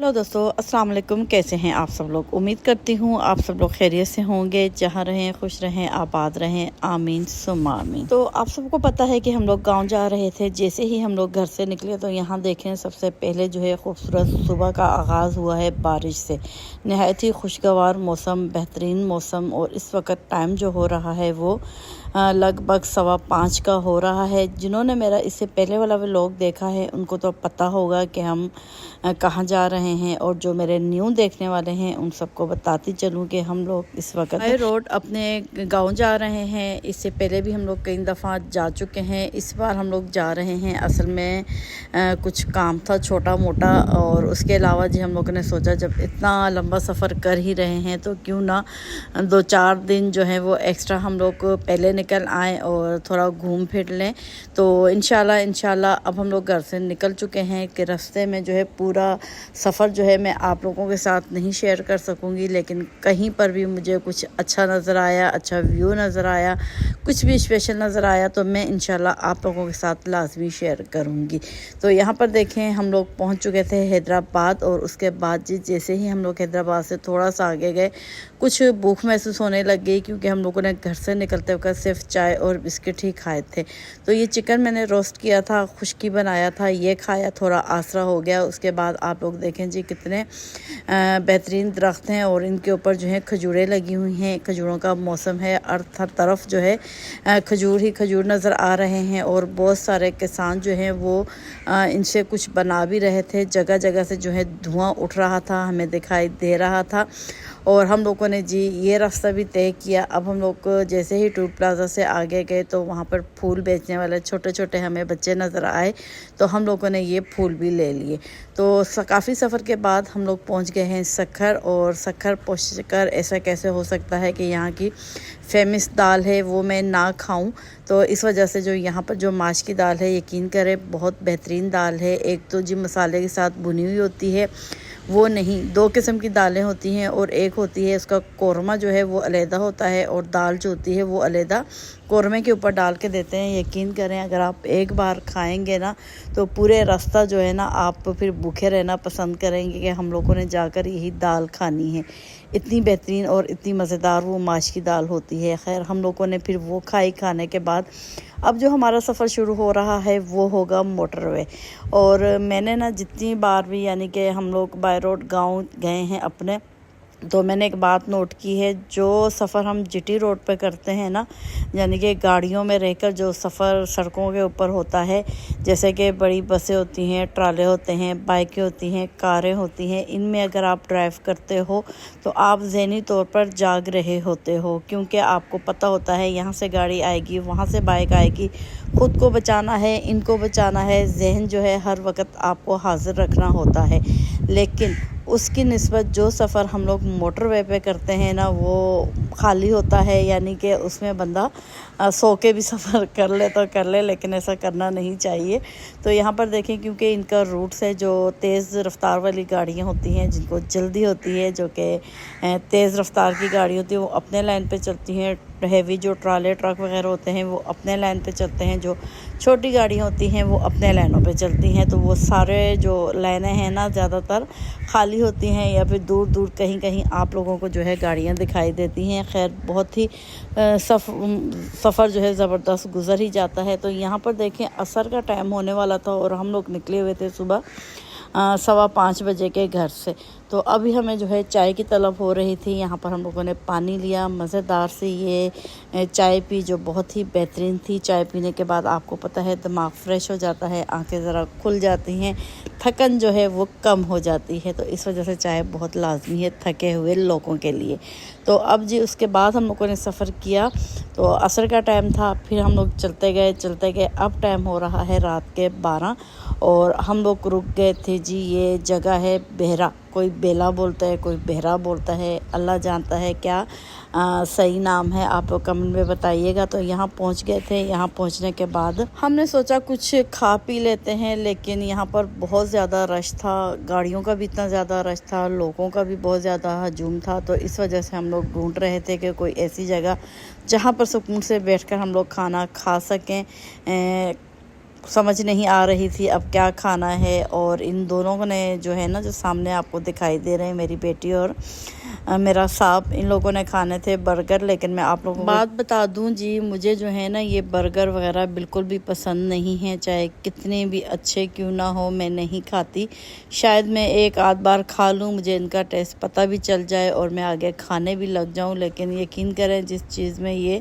Hello दोस्तों, अस्सलाम वालेकुम। कैसे हैं आप सब लोग? उम्मीद करती हूँ आप सब लोग खैरियत से होंगे। जहाँ रहें खुश रहें, आबाद रहें, आमीन सुम्मा आमीन। तो आप सबको पता है कि हम लोग गांव जा रहे थे। जैसे ही हम लोग घर से निकले तो यहाँ देखें, सबसे पहले जो है खूबसूरत सुबह का आगाज़ हुआ है बारिश से। नहायत ही खुशगवार मौसम, बेहतरीन मौसम। और इस वक्त टाइम जो हो रहा है वो लगभग 5:15 का हो रहा है। जिन्होंने मेरा इससे पहले वाला व्लॉग देखा है उनको तो पता होगा कि हम कहाँ जा रहे हैं। और जो मेरे न्यू देखने वाले हैं उन सबको बताती चलूँ कि हम लोग इस वक्त बाय रोड अपने गांव जा रहे हैं। इससे पहले भी हम लोग कई दफ़ा जा चुके हैं। इस बार हम लोग जा रहे हैं, असल में कुछ काम था छोटा मोटा। और उसके अलावा जी हम लोगों ने सोचा जब इतना लंबा सफ़र कर ही रहे हैं तो क्यों ना 2-4 दिन जो है वो एक्स्ट्रा हम लोग पहले निकल आए और थोड़ा घूम फिर लें। तो इंशाल्लाह अब हम लोग घर से निकल चुके हैं कि रास्ते में जो है पूरा सफ़र जो है मैं आप लोगों के साथ नहीं शेयर कर सकूंगी, लेकिन कहीं पर भी मुझे कुछ अच्छा नज़र आया, अच्छा व्यू नज़र आया, कुछ भी स्पेशल नज़र आया तो मैं इंशाल्लाह आप लोगों के साथ लाजमी शेयर करूंगी। तो यहाँ पर देखें, हम लोग पहुँच चुके थे हैदराबाद। और उसके बाद जी जैसे ही हम लोग हैदराबाद से थोड़ा सा आगे गए, कुछ भूख महसूस होने लग गई, क्योंकि हम लोगों ने घर से निकलते वक्त सिर्फ चाय और बिस्किट ही खाए थे। तो ये चिकन मैंने रोस्ट किया था, खुश्की बनाया था, ये खाया, थोड़ा आसरा हो गया। उसके बाद आप लोग देखें जी कितने बेहतरीन दरख्त हैं और इनके ऊपर जो है खजूरें लगी हुई हैं। खजूरों का मौसम है और हर तरफ जो है खजूर ही खजूर नज़र आ रहे हैं। और बहुत सारे किसान जो हैं वो इनसे कुछ बना भी रहे थे। जगह जगह से जो है धुआं उठ रहा था, हमें दिखाई दे रहा था। और हम लोगों ने जी ये रास्ता भी तय किया। अब हम लोग जैसे ही टूर प्लाज़ा से आगे गए तो वहाँ पर फूल बेचने वाले छोटे छोटे हमें बच्चे नज़र आए, तो हम लोगों ने ये फूल भी ले लिए। तो काफ़ी सफ़र के बाद हम लोग पहुँच गए हैं सक्खर। और सक्खर पहुँचकर ऐसा कैसे हो सकता है कि यहाँ की फेमस दाल है वो मैं ना खाऊं। तो इस वजह से जो यहाँ पर जो माश की दाल है, यकीन करें बहुत बेहतरीन दाल है। एक तो जी मसाले के साथ भुनी हुई होती है, वो नहीं, 2 किस्म की दालें होती हैं। और एक होती है उसका कौरमा जो है वो अलहदा होता है, और दाल जो होती है वो अलहदा कौरमे के ऊपर डाल के देते हैं। यकीन करें अगर आप एक बार खाएंगे ना तो पूरे रास्ता जो है ना आप फिर भूखे रहना पसंद करेंगे कि हम लोगों ने जाकर यही दाल खानी है। इतनी बेहतरीन और इतनी मज़ेदार वो माश की दाल होती है। खैर हम लोगों ने फिर वो खाई। खाने के बाद अब जो हमारा सफ़र शुरू हो रहा है वो होगा मोटरवे। और मैंने ना जितनी बार भी यानी कि हम लोग बाय रोड गांव गए हैं अपने, तो मैंने एक बात नोट की है, जो सफ़र हम जीटी रोड पे करते हैं ना, यानी कि गाड़ियों में रहकर जो सफ़र सड़कों के ऊपर होता है, जैसे कि बड़ी बसें होती हैं, ट्राले होते हैं, बाइकें होती हैं, कारें होती हैं, इनमें अगर आप ड्राइव करते हो तो आप ज़हनी तौर पर जाग रहे होते हो, क्योंकि आपको पता होता है यहाँ से गाड़ी आएगी, वहाँ से बाइक आएगी, ख़ुद को बचाना है, इनको बचाना है। जहन जो है हर वक्त आपको हाजिर रखना होता है। लेकिन उसकी निस्बत जो सफ़र हम लोग मोटरवे पे करते हैं ना वो खाली होता है, यानी कि उसमें बंदा सो के भी सफ़र कर ले तो कर ले, लेकिन ऐसा करना नहीं चाहिए। तो यहाँ पर देखें, क्योंकि इनका रूट है, जो तेज़ रफ्तार वाली गाड़ियाँ होती हैं जिनको जल्दी होती है, जो कि तेज़ रफ्तार की गाड़ी होती है वो अपने लाइन पे चलती हैं। हैवी जो ट्राले ट्रक वगैरह होते हैं वो अपने लाइन पे चलते हैं, जो छोटी गाड़ियाँ होती हैं वो अपने लाइनों पे चलती हैं। तो वो सारे जो लाइनें हैं ना ज़्यादातर खाली होती हैं, या फिर दूर दूर कहीं कहीं आप लोगों को जो है गाड़ियाँ दिखाई देती हैं। खैर बहुत ही सफ़र जो है ज़बरदस्त गुज़र ही जाता है। तो यहाँ पर देखें असर का टाइम होने वाला था और हम लोग निकले हुए थे सुबह 5:15 बजे के घर से। तो अभी हमें जो है चाय की तलब हो रही थी। यहाँ पर हम लोगों ने पानी लिया, मज़ेदार से ये चाय पी जो बहुत ही बेहतरीन थी। चाय पीने के बाद आपको पता है दिमाग फ्रेश हो जाता है, आंखें ज़रा खुल जाती हैं, थकन जो है वो कम हो जाती है। तो इस वजह से चाय बहुत लाजमी है थके हुए लोगों के लिए। तो अब जी उसके बाद हम लोगों ने सफ़र किया, तो असर का टाइम था, फिर हम लोग चलते गए। अब टाइम हो रहा है रात के 12 और हम लोग रुक गए थे जी। ये जगह है बेहरा, कोई बेला बोलता है, कोई बहरा बोलता है, अल्लाह जानता है क्या सही नाम है, आप लोग कमेंट में बताइएगा। तो यहाँ पहुँच गए थे। यहाँ पहुँचने के बाद हमने सोचा कुछ खा पी लेते हैं, लेकिन यहाँ पर बहुत ज़्यादा रश था, गाड़ियों का भी इतना ज़्यादा रश था, लोगों का भी बहुत ज़्यादा हजूम था। तो इस वजह से हम लोग ढूंढ रहे थे कि कोई ऐसी जगह जहाँ पर सुकून से बैठकर हम लोग खाना खा सकें। समझ नहीं आ रही थी अब क्या खाना है। और इन दोनों ने जो है ना, जो सामने आपको दिखाई दे रहे हैं, मेरी बेटी और मेरा साहब, इन लोगों ने खाने थे बर्गर। लेकिन मैं आप लोगों को बात बता दूं जी, मुझे जो है ना ये बर्गर वगैरह बिल्कुल भी पसंद नहीं है, चाहे कितने भी अच्छे क्यों ना हो, मैं नहीं खाती। शायद मैं एक आध बार खा लूं, मुझे इनका टेस्ट पता भी चल जाए और मैं आगे खाने भी लग जाऊं। लेकिन यकीन करें, जिस चीज़ में ये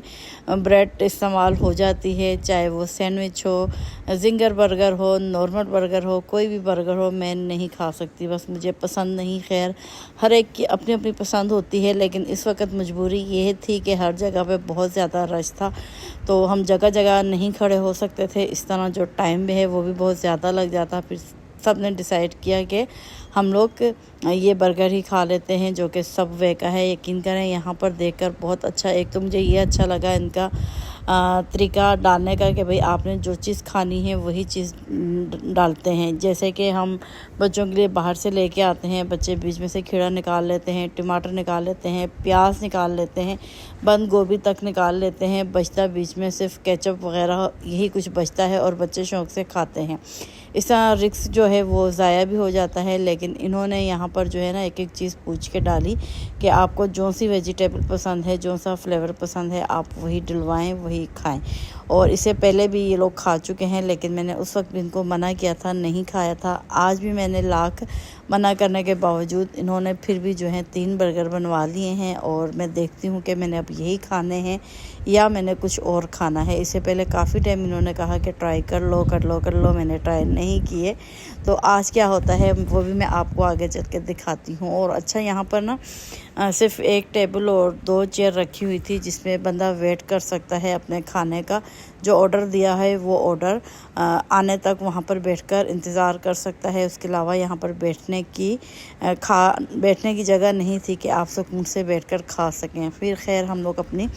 ब्रेड इस्तेमाल हो जाती है, चाहे वो सैंडविच हो, जिंगर बर्गर हो, नॉर्मल बर्गर हो, कोई भी बर्गर हो, मैं नहीं खा सकती। बस मुझे पसंद नहीं। खैर, हर एक की अपनी अपनी पसंद होती है, लेकिन इस वक्त मजबूरी ये थी कि हर जगह पे बहुत ज़्यादा रश था, तो हम जगह जगह नहीं खड़े हो सकते थे। इस तरह जो टाइम भी है वो भी बहुत ज़्यादा लग जाता। फिर सब ने डिसाइड किया कि हम लोग ये बर्गर ही खा लेते हैं, जो कि सबवे का है। यकीन करें, यहाँ पर देखकर बहुत अच्छा, एक तो मुझे ये अच्छा लगा इनका तरीका डालने का कि भाई आपने जो चीज़ खानी है वही चीज़ डालते हैं। जैसे कि हम बच्चों के लिए बाहर से लेके आते हैं, बच्चे बीच में से खीरा निकाल लेते हैं, टमाटर निकाल लेते हैं, प्याज निकाल लेते हैं, बंद गोभी तक निकाल लेते हैं, बचता बीच में सिर्फ केचप वगैरह यही कुछ बचता है और बच्चे शौक़ से खाते हैं। इस तरह रिस्क जो है वो ज़ाया भी हो जाता है। लेकिन इन्होंने यहाँ पर जो है ना एक एक चीज़ पूछ के डाली कि आपको जो सी वेजिटेबल पसंद है, जो सा फ्लेवर पसंद है, आप वही डलवाएं, वही खाएं। और इससे पहले भी ये लोग खा चुके हैं, लेकिन मैंने उस वक्त भी इनको मना किया था, नहीं खाया था। आज भी मैंने लाख मना करने के बावजूद इन्होंने फिर भी जो है 3 बर्गर बनवा लिए हैं। और मैं देखती हूँ कि मैंने अब यही खाने हैं या मैंने कुछ और खाना है। इससे पहले काफ़ी टाइम इन्होंने कहा कि ट्राई कर लो कर लो कर लो, मैंने ट्राई नहीं किए। तो आज क्या होता है वो भी मैं आपको आगे चल के दिखाती हूँ। और अच्छा, यहाँ पर ना सिर्फ एक टेबल और 2 चेयर रखी हुई थी, जिसमें बंदा वेट कर सकता है अपने खाने का। जो ऑर्डर दिया है वो ऑर्डर आने तक वहाँ पर बैठकर इंतज़ार कर सकता है। उसके अलावा यहाँ पर बैठने की जगह नहीं थी कि आप सुकून से बैठकर खा सकें। फिर खैर हम लोग अपनी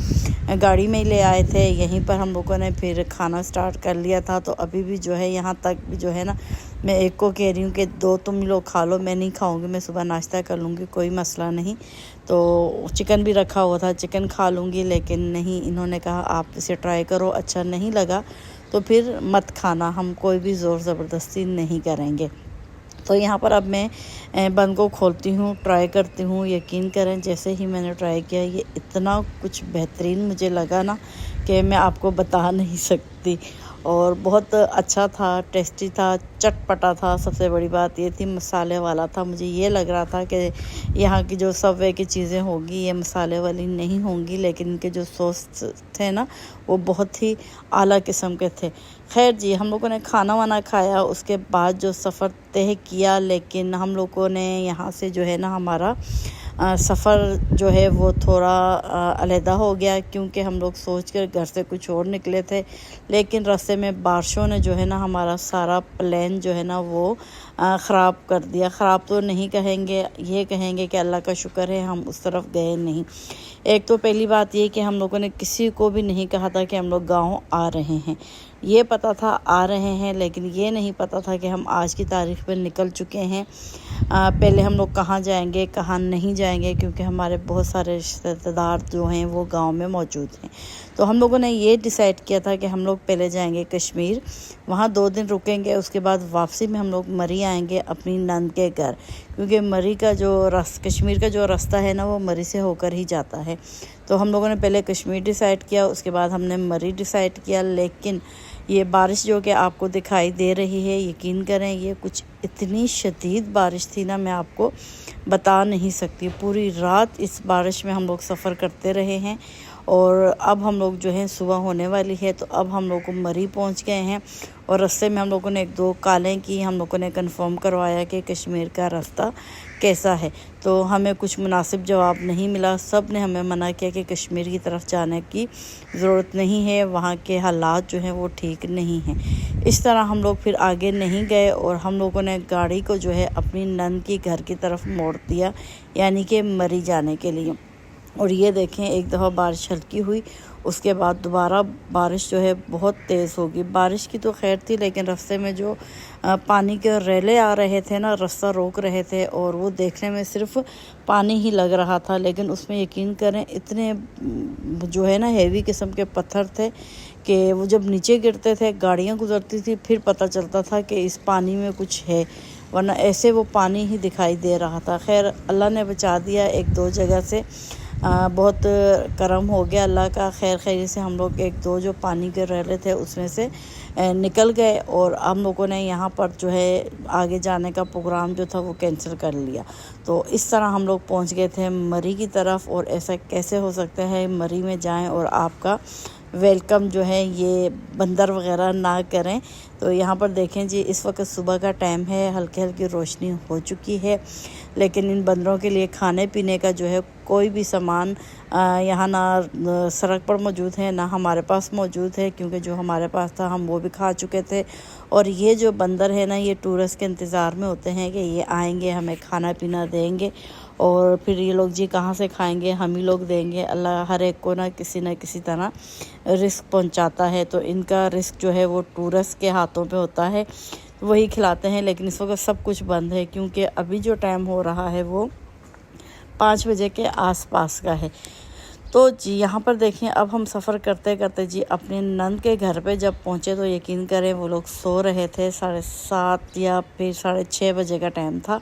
गाड़ी में ही ले आए थे, यहीं पर हम लोगों ने फिर खाना स्टार्ट कर लिया था। तो अभी भी जो है यहाँ तक भी जो है ना, मैं एक को कह रही हूँ कि 2 तुम लोग खा लो, मैं नहीं खाऊंगी, मैं सुबह नाश्ता कर लूँगी, कोई मसला नहीं। तो चिकन भी रखा हुआ था, चिकन खा लूँगी। लेकिन नहीं, इन्होंने कहा आप इसे ट्राई करो, अच्छा नहीं लगा तो फिर मत खाना, हम कोई भी ज़ोर ज़बरदस्ती नहीं करेंगे। तो यहाँ पर अब मैं बन को खोलती हूँ, ट्राई करती हूँ। यकीन करें, जैसे ही मैंने ट्राई किया, ये इतना कुछ बेहतरीन मुझे लगा ना कि मैं आपको बता नहीं सकती। और बहुत अच्छा था, टेस्टी था, चटपटा था। सबसे बड़ी बात ये थी, मसाले वाला था। मुझे ये लग रहा था कि यहाँ की जो सबवे की चीज़ें होंगी ये मसाले वाली नहीं होंगी, लेकिन इनके जो सॉस थे ना वो बहुत ही आला किस्म के थे। खैर जी, हम लोगों ने खाना वाना खाया, उसके बाद जो सफ़र तय किया। लेकिन हम लोगों ने यहाँ से जो है ना, हमारा सफ़र जो है वो थोड़ा अलहदा हो गया, क्योंकि हम लोग सोच कर घर से कुछ और निकले थे। लेकिन रास्ते में बारिशों ने जो है ना हमारा सारा प्लान जो है ना वो ख़राब कर दिया। ख़राब तो नहीं कहेंगे, ये कहेंगे कि अल्लाह का शुक्र है हम उस तरफ गए नहीं। एक तो पहली बात ये कि हम लोगों ने किसी को भी नहीं कहा था कि हम लोग गाँव आ रहे हैं। ये पता था आ रहे हैं, लेकिन ये नहीं पता था कि हम आज की तारीख़ पर निकल चुके हैं। पहले हम लोग कहाँ जाएंगे, कहाँ नहीं जाएंगे, क्योंकि हमारे बहुत सारे रिश्तेदार जो हैं वो गांव में मौजूद हैं। तो हम लोगों ने ये डिसाइड किया था कि हम लोग पहले जाएंगे कश्मीर, वहाँ 2 दिन रुकेंगे। उसके बाद वापसी में हम लोग मरी आएंगे अपनी नंद के घर, क्योंकि मरी का जो कश्मीर का जो रास्ता है ना वो मरी से होकर ही जाता है। तो हम लोगों ने पहले कश्मीर डिसाइड किया, उसके बाद हमने मरी डिसाइड किया। लेकिन ये बारिश जो कि आपको दिखाई दे रही है, यकीन करें ये कुछ इतनी शदीद बारिश थी ना, मैं आपको बता नहीं सकती। पूरी रात इस बारिश में हम लोग सफ़र करते रहे हैं। और अब हम लोग जो है सुबह होने वाली है, तो अब हम लोग मरी पहुंच गए हैं। और रास्ते में हम लोगों ने 1-2 कॉलें की, हम लोगों ने कंफर्म करवाया कि कश्मीर का रास्ता कैसा है। तो हमें कुछ मुनासिब जवाब नहीं मिला। सब ने हमें मना किया कि कश्मीर की तरफ जाने की ज़रूरत नहीं है, वहाँ के हालात जो हैं वो ठीक नहीं हैं। इस तरह हम लोग फिर आगे नहीं गए और हम लोगों ने गाड़ी को जो है अपनी नंद की घर की तरफ मोड़ दिया, यानी कि मरी जाने के लिए। और ये देखें एक दफ़ा बारिश हल्की हुई, उसके बाद दोबारा बारिश जो है बहुत तेज़ होगी। बारिश की तो खैर थी, लेकिन रास्ते में जो पानी के रेले आ रहे थे ना, रास्ता रोक रहे थे, और वो देखने में सिर्फ पानी ही लग रहा था, लेकिन उसमें यकीन करें इतने जो है ना हेवी किस्म के पत्थर थे कि वो जब नीचे गिरते थे, गाड़ियाँ गुजरती थी, फिर पता चलता था कि इस पानी में कुछ है, वरना ऐसे वो पानी ही दिखाई दे रहा था। खैर अल्लाह ने बचा दिया एक दो जगह से, बहुत करम हो गया अल्लाह का। खैर खैरी से हम लोग एक दो जो पानी के रेले थे उसमें से निकल गए, और हम लोगों ने यहाँ पर जो है आगे जाने का प्रोग्राम जो था वो कैंसिल कर लिया। तो इस तरह हम लोग पहुँच गए थे मरी की तरफ। और ऐसा कैसे हो सकता है मरी में जाएं और आपका वेलकम जो है ये बंदर वगैरह ना करें। तो यहाँ पर देखें जी, इस वक्त सुबह का टाइम है, हल्की हल्की रोशनी हो चुकी है, लेकिन इन बंदरों के लिए खाने पीने का जो है कोई भी सामान यहाँ ना सड़क पर मौजूद है, ना हमारे पास मौजूद है, क्योंकि जो हमारे पास था हम वो भी खा चुके थे। और ये जो बंदर है ना, ये टूरिस्ट के इंतज़ार में होते हैं कि ये आएंगे, हमें खाना पीना देंगे, और फिर ये लोग जी कहाँ से खाएंगे, हम ही लोग देंगे। अल्लाह हर एक को ना किसी तरह रिस्क पहुँचाता है, तो इनका रिस्क जो है वो टूरिस्ट के हाथों पे होता है, वही खिलाते हैं। लेकिन इस वक्त सब कुछ बंद है, क्योंकि अभी जो टाइम हो रहा है वो 5 बजे के आसपास का है। तो जी यहाँ पर देखें, अब हम सफ़र करते करते जी अपने नंद के घर पे जब पहुँचे, तो यकीन करें वो लोग सो रहे थे। 7:30 या फिर 6:30 बजे का टाइम था,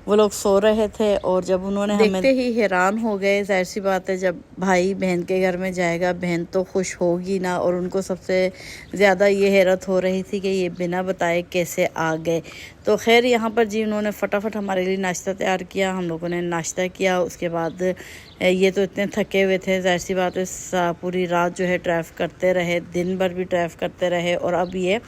वो लोग सो रहे थे। और जब उन्होंने देखते ही हैरान हो गए। जाहिर सी बात है, जब भाई बहन के घर में जाएगा, बहन तो खुश होगी ना, और उनको सबसे ज़्यादा ये हैरत हो रही थी कि ये बिना बताए कैसे आ गए। तो खैर यहाँ पर जी उन्होंने फटाफट हमारे लिए नाश्ता तैयार किया, हम लोगों ने नाश्ता किया। उसके बाद ये तो इतने थके हुए थे, जाहिर सी बात है पूरी रात जो है ड्राइव करते रहे, दिन भर भी ड्राइव करते रहे, और अब ये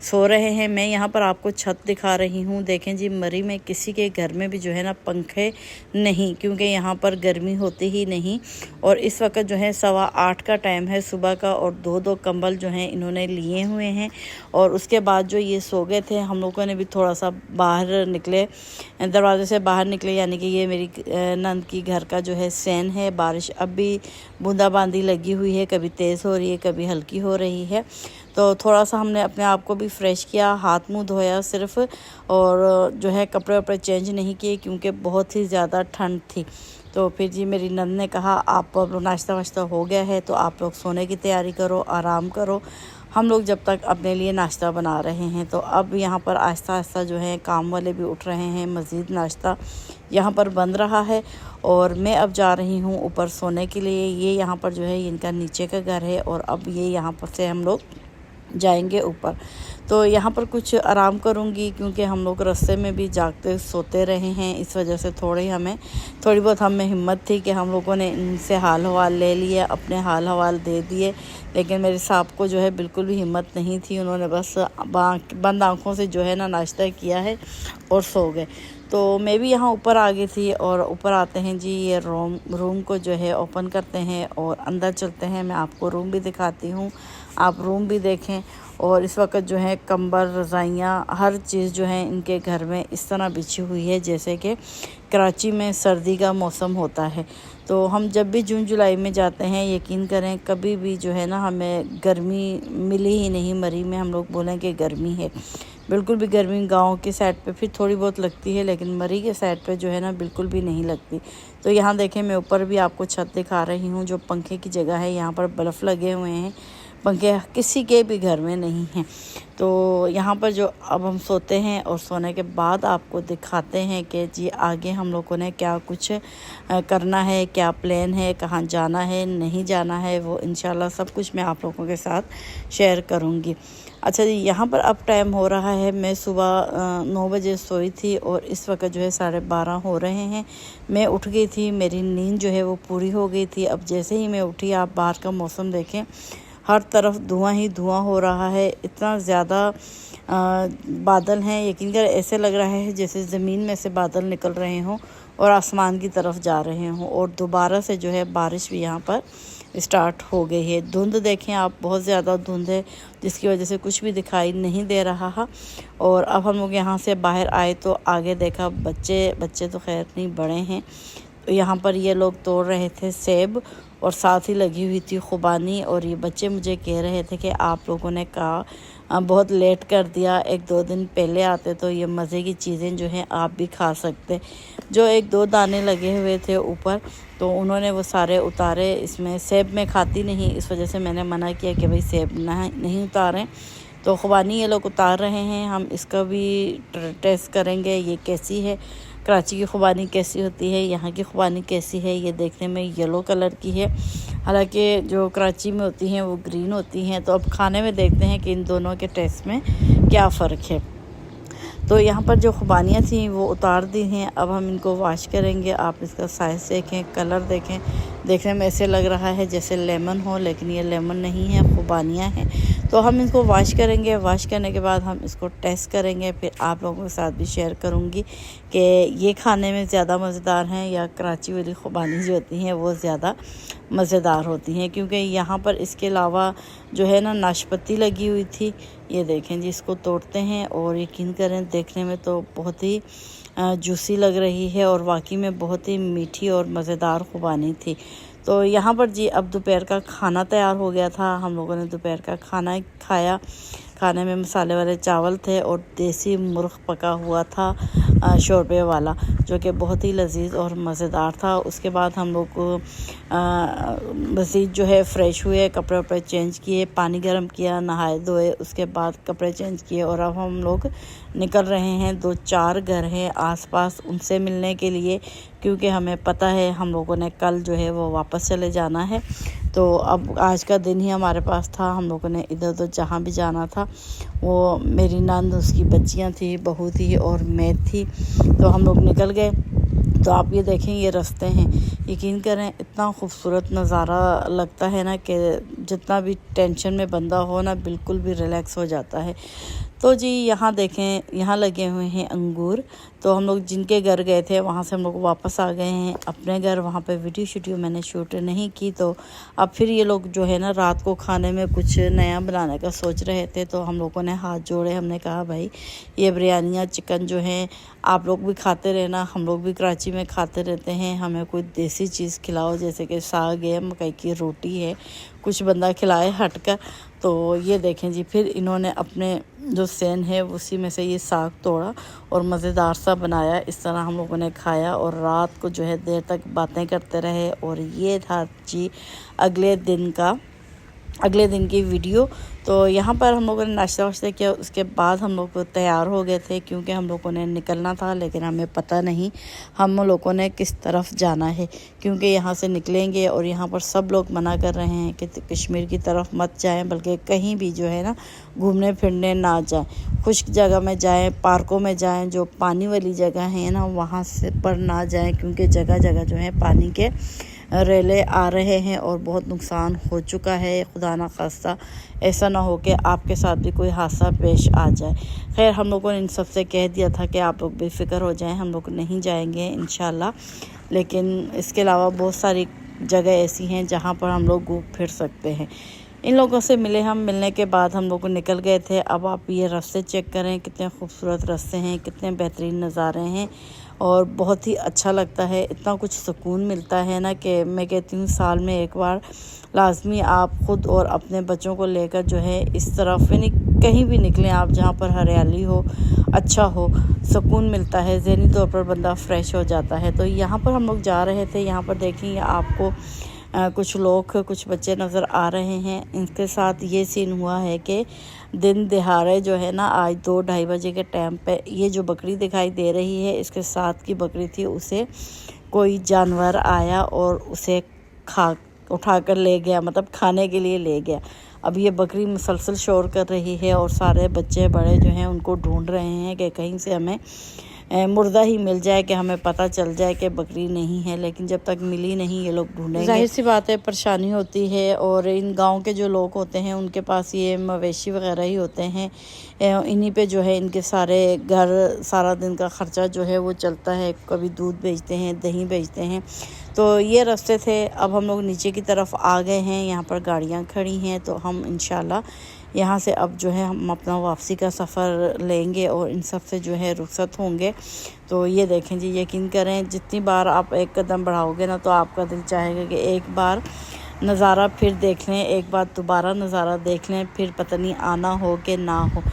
सो रहे हैं। मैं यहाँ पर आपको छत दिखा रही हूँ। देखें जी, मरी में किसी के घर में भी जो है ना पंखे नहीं, क्योंकि यहाँ पर गर्मी होती ही नहीं। और इस वक्त जो है 7:15 का टाइम है सुबह का, और दो कंबल जो हैं इन्होंने लिए हुए हैं। और उसके बाद जो ये सो गए थे, हम लोगों ने भी थोड़ा सा बाहर निकले, दरवाजे से बाहर निकले, यानी कि ये मेरी नंद की घर का जो है सैन है। बारिश अब भी बूंदाबांदी लगी हुई है, कभी तेज़ हो रही है, कभी हल्की हो रही है। तो थोड़ा सा हमने अपने आप को भी फ्रेश किया, हाथ मुंह धोया सिर्फ, और जो है कपड़े वपड़े चेंज नहीं किए, क्योंकि बहुत ही ज़्यादा ठंड थी। तो फिर जी मेरी नंद ने कहा, आप अब नाश्ता वाश्ता हो गया है, तो आप लोग सोने की तैयारी करो, आराम करो, हम लोग जब तक अपने लिए नाश्ता बना रहे हैं। तो अब यहाँ पर आहिस्ता आहिस्ता जो है काम वाले भी उठ रहे हैं, मज़ीद नाश्ता यहाँ पर बन रहा है। और मैं अब जा रही हूँ ऊपर सोने के लिए। ये यहाँ पर जो है इनका नीचे का घर है, और अब ये यहाँ पर से हम लोग जाएंगे ऊपर। तो यहाँ पर कुछ आराम करूँगी, क्योंकि हम लोग रास्ते में भी जागते सोते रहे हैं, इस वजह से थोड़ी बहुत हमें हिम्मत थी कि हम लोगों ने इनसे हाल हवाल ले लिया, अपने हाल हवाल दे दिए। लेकिन मेरे साहब को जो है बिल्कुल भी हिम्मत नहीं थी, उन्होंने बस बंद आँखों से जो है ना नाश्ता किया है और सो गए। तो मैं भी यहाँ ऊपर आ गई थी, और ऊपर आते हैं जी, ये रूम को जो है ओपन करते हैं और अंदर चलते हैं। मैं आपको रूम भी दिखाती हूँ, आप रूम भी देखें। और इस वक्त जो है कंबल, रज़ाइयाँ, हर चीज़ जो है इनके घर में इस तरह बिछी हुई है जैसे कि कराची में सर्दी का मौसम होता है। तो हम जब भी जून जुलाई में जाते हैं, यकीन करें कभी भी जो है ना हमें गर्मी मिली ही नहीं। मरी में हम लोग बोलें कि गर्मी है, बिल्कुल भी गर्मी गांव के साइड पे फिर थोड़ी बहुत लगती है, लेकिन मरी के साइड पे जो है ना बिल्कुल भी नहीं लगती। तो यहाँ देखें, मैं ऊपर भी आपको छत दिखा रही हूँ, जो पंखे की जगह है, यहाँ पर बल्ब लगे हुए हैं। पंखे किसी के भी घर में नहीं हैं। तो यहाँ पर जो अब हम सोते हैं, और सोने के बाद आपको दिखाते हैं कि जी आगे हम लोगों ने क्या कुछ करना है, क्या प्लान है, कहाँ जाना है, नहीं जाना है, वो इंशाल्लाह सब कुछ मैं आप लोगों के साथ शेयर करूँगी। अच्छा जी, यहाँ पर अब टाइम हो रहा है, मैं सुबह 9 बजे सोई थी, और इस वक्त जो है 12:30 हो रहे हैं। मैं उठ गई थी, मेरी नींद जो है वो पूरी हो गई थी। अब जैसे ही मैं उठी, आप बाहर का मौसम देखें, हर तरफ धुआं ही धुआं हो रहा है, इतना ज़्यादा बादल हैं, यकीन कर ऐसे लग रहा है जैसे ज़मीन में से बादल निकल रहे हों और आसमान की तरफ जा रहे हों। और दोबारा से जो है बारिश भी यहाँ पर स्टार्ट हो गई है। धुंध देखें आप, बहुत ज़्यादा धुंध है, जिसकी वजह से कुछ भी दिखाई नहीं दे रहा है। और अब हम लोग यहाँ से बाहर आए तो आगे देखा, बच्चे तो खैर नहीं, बड़े हैं, तो यहाँ पर ये लोग तोड़ रहे थे सेब और साथ ही लगी हुई थी खुबानी। और ये बच्चे मुझे कह रहे थे कि आप लोगों ने कहा बहुत लेट कर दिया, 1-2 दिन पहले आते तो ये मज़े की चीज़ें जो हैं आप भी खा सकते। जो 1-2 दाने लगे हुए थे ऊपर तो उन्होंने वो सारे उतारे। इसमें सेब में खाती नहीं, इस वजह से मैंने मना किया कि भाई सेब नहीं उतारें। तो खुबानी ये लोग उतार रहे हैं, हम इसका भी टेस्ट करेंगे ये कैसी है, कराची की खुबानी कैसी होती है, यहाँ की खुबानी कैसी है। ये देखने में येलो कलर की है, हालांकि जो कराची में होती हैं वो ग्रीन होती हैं। तो अब खाने में देखते हैं कि इन दोनों के टेस्ट में क्या फ़र्क है। तो यहाँ पर जो खुबानियाँ थी वो उतार दी हैं, अब हम इनको वॉश करेंगे। आप इसका साइज़ देखें, कलर देखें, देखने में ऐसे लग रहा है जैसे लेमन हो, लेकिन ये लेमन नहीं है, खुबानियाँ हैं। तो हम इसको वॉश करेंगे, वॉश करने के बाद हम इसको टेस्ट करेंगे, फिर आप लोगों के साथ भी शेयर करूँगी कि ये खाने में ज़्यादा मज़ेदार हैं या कराची वाली खुबानी जो होती हैं वो ज़्यादा मज़ेदार होती हैं। क्योंकि यहाँ पर इसके अलावा जो है ना नाशपाती लगी हुई थी। ये देखें जी, इसको तोड़ते हैं और यकीन करें देखने में तो बहुत ही जूसी लग रही है और वाकई में बहुत ही मीठी और मज़ेदार खुबानी थी। तो यहाँ पर जी अब दोपहर का खाना तैयार हो गया था, हम लोगों ने दोपहर का खाना खाया। खाने में मसाले वाले चावल थे और देसी मुर्ग़ पका हुआ था शोरबे वाला, जो कि बहुत ही लजीज और मज़ेदार था। उसके बाद हम लोग मज़ीद जो है फ़्रेश हुए, कपड़े वपड़े चेंज किए, पानी गर्म किया, नहाए धोए, उसके बाद कपड़े चेंज किए और अब हम लोग निकल रहे हैं। 2-4 घर हैं आसपास, उनसे मिलने के लिए, क्योंकि हमें पता है हम लोगों ने कल जो है वो वापस चले जाना है। तो अब आज का दिन ही हमारे पास था, हम लोगों ने इधर उधर जहाँ भी जाना था। वो मेरी नंद, उसकी बच्चियाँ थी, बहू थी और मैं थी, तो हम लोग निकल गए। तो आप ये देखें, ये रास्ते हैं, यकीन करें इतना खूबसूरत नज़ारा लगता है ना कि जितना भी टेंशन में बंदा हो ना बिल्कुल भी रिलैक्स हो जाता है। तो जी यहाँ देखें, यहाँ लगे हुए हैं अंगूर। तो हम लोग जिनके घर गए थे वहाँ से हम लोग वापस आ गए हैं अपने घर। वहाँ पे वीडियो मैंने शूट नहीं की। तो अब फिर ये लोग जो है ना रात को खाने में कुछ नया बनाने का सोच रहे थे। तो हम लोगों ने हाथ जोड़े, हमने कहा भाई ये बिरयानियाँ चिकन जो है आप लोग भी खाते रहना, हम लोग भी कराची में खाते रहते हैं, हमें कोई देसी चीज़ खिलाओ, जैसे कि साग है, मकई की रोटी है, कुछ बंदा खिलाए हटकर। तो ये देखें जी, फिर इन्होंने अपने जो सेन है उसी में से ये साग तोड़ा और मज़ेदार सा बनाया। इस तरह हम लोगों ने खाया और रात को जो है देर तक बातें करते रहे। और ये था जी अगले दिन की वीडियो। तो यहाँ पर हम लोगों ने नाश्ता वाश्ता किया, उसके बाद हम लोग तैयार हो गए थे क्योंकि हम लोगों ने निकलना था, लेकिन हमें पता नहीं हम लोगों ने किस तरफ जाना है, क्योंकि यहाँ से निकलेंगे और यहाँ पर सब लोग मना कर रहे हैं कि कश्मीर की तरफ मत जाएं, बल्कि कहीं भी जो है ना घूमने फिरने ना जाएं, खुश्क जगह में जाएं, पार्कों में जाएं, जो पानी वाली जगह है ना वहाँ से पर ना जाएं, क्योंकि जगह जगह जो है पानी के रेले आ रहे हैं और बहुत नुकसान हो चुका है। खुदा ना खास्ता ऐसा ना हो कि आपके साथ भी कोई हादसा पेश आ जाए। खैर हम लोगों ने इन सब से कह दिया था कि आप लोग बेफिक्र हो जाएं, हम लोग नहीं जाएंगे इंशाल्लाह। लेकिन इसके अलावा बहुत सारी जगह ऐसी हैं जहां पर हम लोग घूम फिर सकते हैं। इन लोगों से मिलने के बाद हम लोग निकल गए थे। अब आप ये रास्ते चेक करें, कितने खूबसूरत रास्ते हैं, कितने बेहतरीन नज़ारे हैं और बहुत ही अच्छा लगता है। इतना कुछ सुकून मिलता है ना कि मैं कहती हूँ साल में एक बार लाजमी आप ख़ुद और अपने बच्चों को लेकर जो है इस तरफ यानी कहीं भी निकलें आप, जहाँ पर हरियाली हो, अच्छा हो, सुकून मिलता है, ज़हनी तौर पर बंदा फ्रेश हो जाता है। तो यहाँ पर हम लोग जा रहे थे, यहाँ पर देखेंगे आपको कुछ लोग, कुछ बच्चे नज़र आ रहे हैं। इनके साथ ये सीन हुआ है कि दिन दिहाड़े जो है ना आज 2-2:30 बजे के टाइम पे ये जो बकरी दिखाई दे रही है, इसके साथ की बकरी थी, उसे कोई जानवर आया और उसे उठा कर ले गया, मतलब खाने के लिए ले गया। अब ये बकरी मुसलसल शोर कर रही है और सारे बच्चे बड़े जो हैं उनको ढूंढ रहे हैं कि कहीं से हमें मुर्दा ही मिल जाए, कि हमें पता चल जाए कि बकरी नहीं है। लेकिन जब तक मिली नहीं ये लोग ढूंढेंगे। जाहिर सी बात है परेशानी होती है। और इन गांव के जो लोग होते हैं उनके पास ये मवेशी वगैरह ही होते हैं, इन्हीं पे जो है इनके सारे घर, सारा दिन का ख़र्चा जो है वो चलता है। कभी दूध बेचते हैं, दही बेचते हैं। तो ये रास्ते थे। अब हम लोग नीचे की तरफ आ गए हैं, यहाँ पर गाड़ियाँ खड़ी हैं, तो हम इंशाल्लाह यहाँ से अब जो है हम अपना वापसी का सफ़र लेंगे और इन सब से जो है रुखसत होंगे। तो ये देखें जी, यकीन करें जितनी बार आप एक कदम बढ़ाओगे ना तो आपका दिल चाहेगा कि एक बार नज़ारा फिर देख लें, एक बार दोबारा नज़ारा देख लें, फिर पता नहीं आना हो कि ना हो।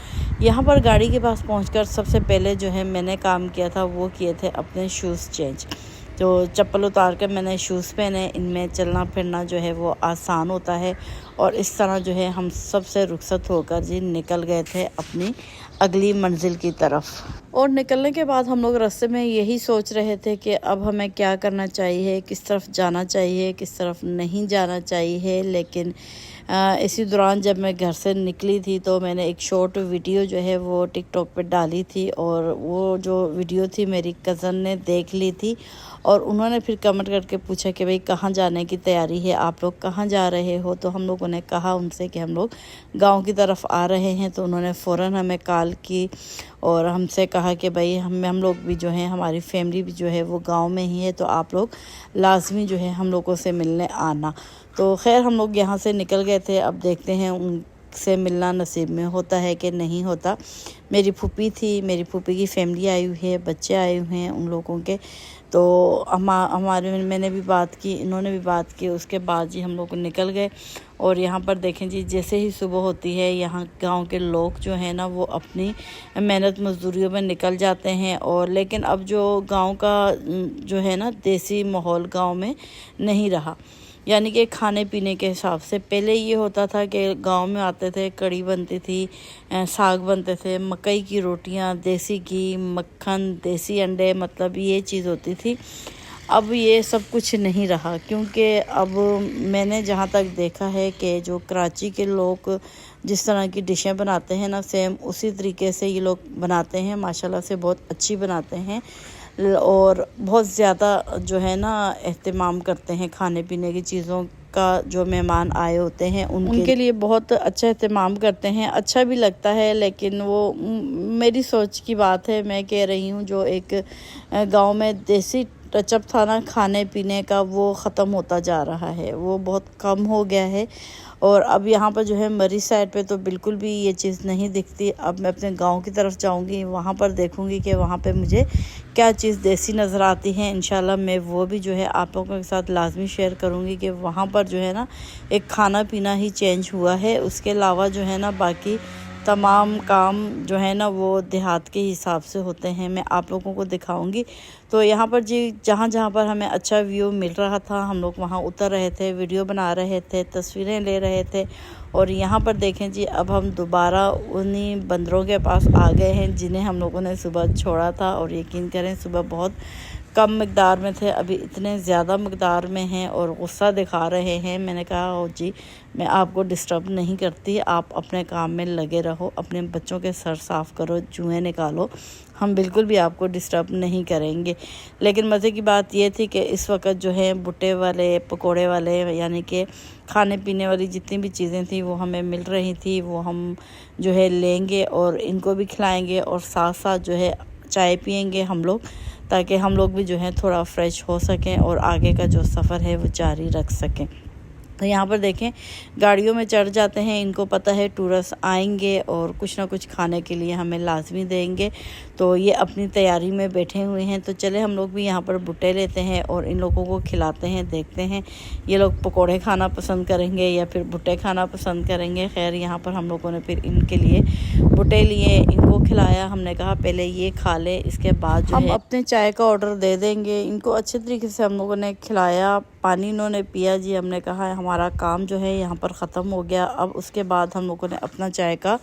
यहाँ पर गाड़ी के पास पहुंचकर सबसे पहले जो है मैंने काम किया था वो किए थे अपने शूज़ चेंज। तो चप्पल उतार कर मैंने शूज़ पहने, इनमें चलना फिरना जो है वो आसान होता है। और इस तरह जो है हम सब से रुखसत होकर जी निकल गए थे अपनी अगली मंजिल की तरफ। और निकलने के बाद हम लोग रास्ते में यही सोच रहे थे कि अब हमें क्या करना चाहिए, किस तरफ जाना चाहिए, किस तरफ नहीं जाना चाहिए। लेकिन इसी दौरान जब मैं घर से निकली थी तो मैंने एक शॉर्ट वीडियो जो है वो टिकटॉक पे डाली थी, और वो जो वीडियो थी मेरी कज़न ने देख ली थी और उन्होंने फिर कमेंट करके पूछा कि भाई कहाँ जाने की तैयारी है, आप लोग कहाँ जा रहे हो। तो हम लोगों ने कहा उनसे कि हम लोग गांव की तरफ आ रहे हैं। तो उन्होंने फ़ौरन हमें कॉल की और हमसे कहा कि भाई हम लोग भी जो हैं, हमारी फैमिली भी जो है वो गांव में ही है, तो आप लोग लाजमी जो है हम लोगों से मिलने आना। तो खैर हम लोग यहाँ से निकल गए थे। अब देखते हैं उनसे मिलना नसीब में होता है कि नहीं होता। मेरी फूफी थी, मेरी फूफी की फैमिली आई हुई है, बच्चे आए हुए हैं उन लोगों के। तो मैंने भी बात की, इन्होंने भी बात की। उसके बाद जी हम लोग निकल गए। और यहाँ पर देखें जी, जैसे ही सुबह होती है यहाँ गांव के लोग जो हैं ना वो अपनी मेहनत मजदूरियों में निकल जाते हैं। और लेकिन अब जो गांव का जो है ना देसी माहौल गांव में नहीं रहा, यानी कि खाने पीने के हिसाब से। पहले ये होता था कि गांव में आते थे, कड़ी बनती थी, साग बनते थे, मकई की रोटियां, देसी घी, मक्खन, देसी अंडे, मतलब ये चीज़ होती थी। अब ये सब कुछ नहीं रहा, क्योंकि अब मैंने जहाँ तक देखा है कि जो कराची के लोग जिस तरह की डिशें बनाते हैं ना, सेम उसी तरीके से ये लोग बनाते हैं। माशाल्लाह से बहुत अच्छी बनाते हैं और बहुत ज़्यादा जो है ना एहतमाम करते हैं खाने पीने की चीज़ों का। जो मेहमान आए होते हैं उनके लिए बहुत अच्छा एहतमाम करते हैं, अच्छा भी लगता है। लेकिन वो मेरी सोच की बात है, मैं कह रही हूँ जो एक गांव में देसी टचअप था ना खाने पीने का, वो ख़त्म होता जा रहा है, वो बहुत कम हो गया है। और अब यहाँ पर जो है मरी साइड पे तो बिल्कुल भी ये चीज़ नहीं दिखती। अब मैं अपने गांव की तरफ जाऊंगी, वहाँ पर देखूंगी कि वहाँ पे मुझे क्या चीज़ देसी नज़र आती है। इंशाल्लाह मैं वो भी जो है आप लोगों के साथ लाजमी शेयर करूँगी कि वहाँ पर जो है ना एक खाना पीना ही चेंज हुआ है। उसके अलावा जो है ना बाकी तमाम काम जो है ना वो देहात के हिसाब से होते हैं, मैं आप लोगों को दिखाऊंगी। तो यहाँ पर जी जहाँ जहाँ पर हमें अच्छा व्यू मिल रहा था हम लोग वहाँ उतर रहे थे, वीडियो बना रहे थे, तस्वीरें ले रहे थे। और यहाँ पर देखें जी, अब हम दोबारा उन्हीं बंदरों के पास आ गए हैं जिन्हें हम लोगों ने सुबह छोड़ा था। और यकीन करें सुबह बहुत कम मकदार में थे, अभी इतने ज़्यादा मकदार में हैं और गुस्सा दिखा रहे हैं। मैंने कहा ओ जी मैं आपको डिस्टर्ब नहीं करती, आप अपने काम में लगे रहो, अपने बच्चों के सर साफ़ करो, जुएँ निकालो, हम बिल्कुल भी आपको डिस्टर्ब नहीं करेंगे। लेकिन मज़े की बात ये थी कि इस वक्त जो है भुट्टे वाले, पकोड़े वाले, यानी कि खाने पीने वाली जितनी भी चीज़ें थी वो हमें मिल रही थी, वो हम जो है लेंगे और इनको भी खिलाएँगे और साथ साथ जो है चाय पियेंगे हम लोग, ताकि हम लोग भी जो है थोड़ा फ्रेश हो सकें और आगे का जो सफ़र है वो जारी रख सकें। तो यहाँ पर देखें गाड़ियों में चढ़ जाते हैं, इनको पता है टूरिस्ट आएंगे और कुछ ना कुछ खाने के लिए हमें लाजमी देंगे। तो ये अपनी तैयारी में बैठे हुए हैं। तो चले हम लोग भी यहाँ पर भुट्टे लेते हैं और इन लोगों को खिलाते हैं, देखते हैं ये लोग पकोड़े खाना पसंद करेंगे या फिर भुट्टे खाना पसंद करेंगे। खैर यहाँ पर हम लोगों ने फिर इनके लिए भुट्टे लिए, इनको खिलाया। हमने कहा पहले ये खा ले, इसके बाद जो हम अपने चाय का ऑर्डर दे देंगे। इनको अच्छे तरीके से हम लोगों ने खिलाया, पानी इन्होंने पिया जी। हमने कहा हमारा काम जो है यहाँ पर ख़त्म हो गया। अब उसके बाद हम लोगों ने अपना चाय का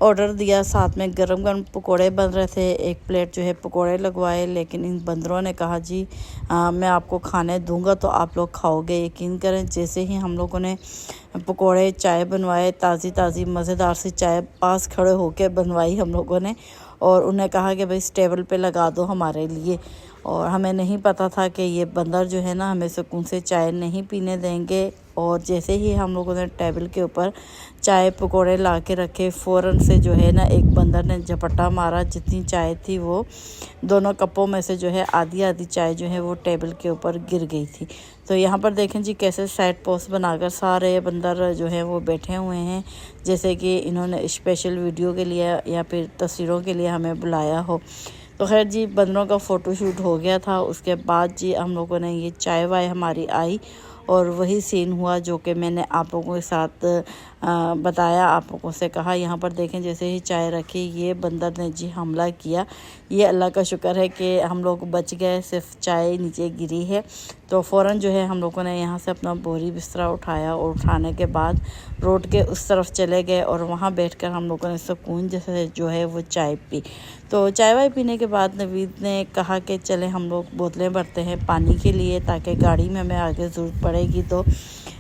ऑर्डर दिया, साथ में गरम गरम पकोड़े बन रहे थे, एक प्लेट जो है पकोड़े लगवाए। लेकिन इन बंदरों ने कहा जी मैं आपको खाने दूंगा तो आप लोग खाओगे। यकीन करें जैसे ही हम लोगों ने पकोड़े चाय बनवाए, ताज़ी ताज़ी मज़ेदार सी चाय पास खड़े होकर बनवाई हम लोगों ने, और उन्हें कहा कि भाई इस टेबल पे लगा दो हमारे लिए। और हमें नहीं पता था कि ये बंदर जो है ना हमें सुकून से चाय नहीं पीने देंगे। और जैसे ही हम लोगों ने टेबल के ऊपर चाय पकौड़े ला के रखे, फ़ौरन से जो है ना एक बंदर ने झपट्टा मारा। जितनी चाय थी वो दोनों कपों में से जो है आधी आधी चाय जो है वो टेबल के ऊपर गिर गई थी। तो यहाँ पर देखें जी कैसे साइड पोस्ट बनाकर सारे बंदर जो है वो बैठे हुए हैं, जैसे कि इन्होंने स्पेशल वीडियो के लिए या फिर तस्वीरों के लिए हमें बुलाया हो। तो खैर जी बंदरों का फ़ोटोशूट हो गया था। उसके बाद जी हम लोगों ने ये चाय वाय हमारी आई और वही सीन हुआ जो कि मैंने आप लोगों के साथ बताया, आप लोगों से कहा। यहाँ पर देखें जैसे ही चाय रखी ये बंदर ने जी हमला किया। ये अल्लाह का शुक्र है कि हम लोग बच गए, सिर्फ चाय नीचे गिरी है। तो फ़ौरन जो है हम लोगों ने यहाँ से अपना बोरी बिस्तरा उठाया और उठाने के बाद रोड के उस तरफ चले गए और वहाँ बैठकर हम लोगों ने सुकून जैसे जो है वो चाय पी। तो चाय वाय पीने के बाद नवीद ने कहा कि चलें हम लोग बोतलें भरते हैं पानी के लिए, ताकि गाड़ी में हमें आगे ज़रूरत पड़ेगी तो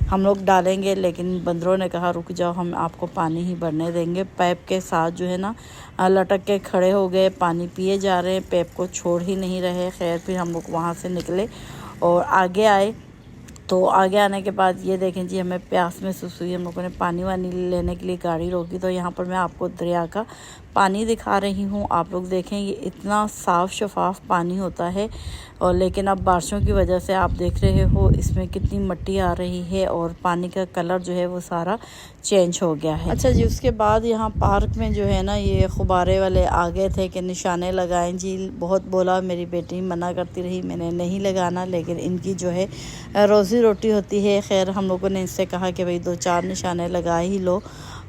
हम लोग डालेंगे। लेकिन बंदरों ने कहा रुक जाओ, हम आपको पानी ही भरने देंगे। पाइप के साथ जो है ना लटक के खड़े हो गए, पानी पिए जा रहे हैं, पाइप को छोड़ ही नहीं रहे। खैर फिर हम लोग वहाँ से निकले और आगे आए। तो आगे आने के बाद ये देखें जी हमें प्यास महसूस हुई। हम लोगों ने पानी वानी लेने के लिए गाड़ी रोकी। तो यहाँ पर मैं आपको दरिया का पानी दिखा रही हूँ। आप लोग देखें ये इतना साफ़ शफाफ पानी होता है, और लेकिन अब बारिशों की वजह से आप देख रहे हो इसमें कितनी मिट्टी आ रही है और पानी का कलर जो है वो सारा चेंज हो गया है। अच्छा जी उसके बाद यहाँ पार्क में जो है ना ये गुब्बारे वाले आ गए थे कि निशाने लगाएं जी। बहुत बोला, मेरी बेटी मना करती रही, मैंने नहीं लगाना, लेकिन इनकी जो है रोज़ी रोटी होती है। खैर हम लोगों ने इनसे कहा कि भाई 2-4 निशाने लगा ही लो,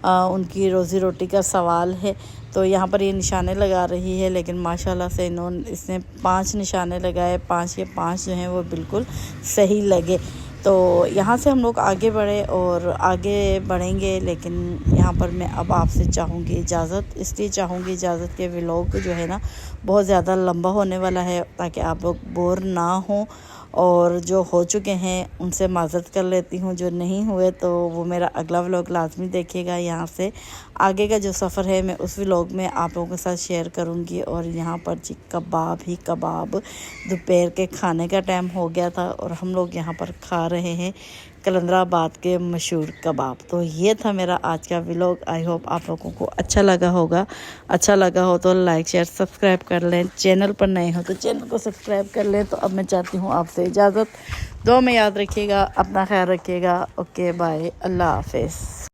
उनकी रोज़ी रोटी का सवाल है। तो यहाँ पर ये निशाने लगा रही है, लेकिन माशाल्लाह से इसने 5 निशाने लगाए, 5 के 5 जो हैं वो बिल्कुल सही लगे। तो यहाँ से हम लोग आगे बढ़े और आगे बढ़ेंगे, लेकिन यहाँ पर मैं अब आपसे चाहूँगी इजाज़त। इसलिए चाहूँगी इजाज़त के व्लॉग जो है ना बहुत ज़्यादा लंबा होने वाला है, ताकि आप लोग बोर ना हों। और जो हो चुके हैं उनसे माज़रत कर लेती हूँ, जो नहीं हुए तो वो मेरा अगला व्लॉग लाजमी देखिएगा। यहाँ से आगे का जो सफ़र है मैं उस व्लॉग में आप लोगों के साथ शेयर करूँगी। और यहाँ पर जी कबाब ही कबाब, दोपहर के खाने का टाइम हो गया था और हम लोग यहाँ पर खा रहे हैं कलंदराबाद के मशहूर कबाब। तो ये था मेरा आज का व्लॉग। आई होप आप लोगों को अच्छा लगा होगा। अच्छा लगा हो तो लाइक शेयर सब्सक्राइब कर लें, चैनल पर नए हो तो चैनल को सब्सक्राइब कर लें। तो अब मैं चाहती हूँ आपसे इजाज़त। दुआ में याद रखिएगा, अपना ख्याल रखिएगा। ओके बाय, अल्लाह हाफिज़।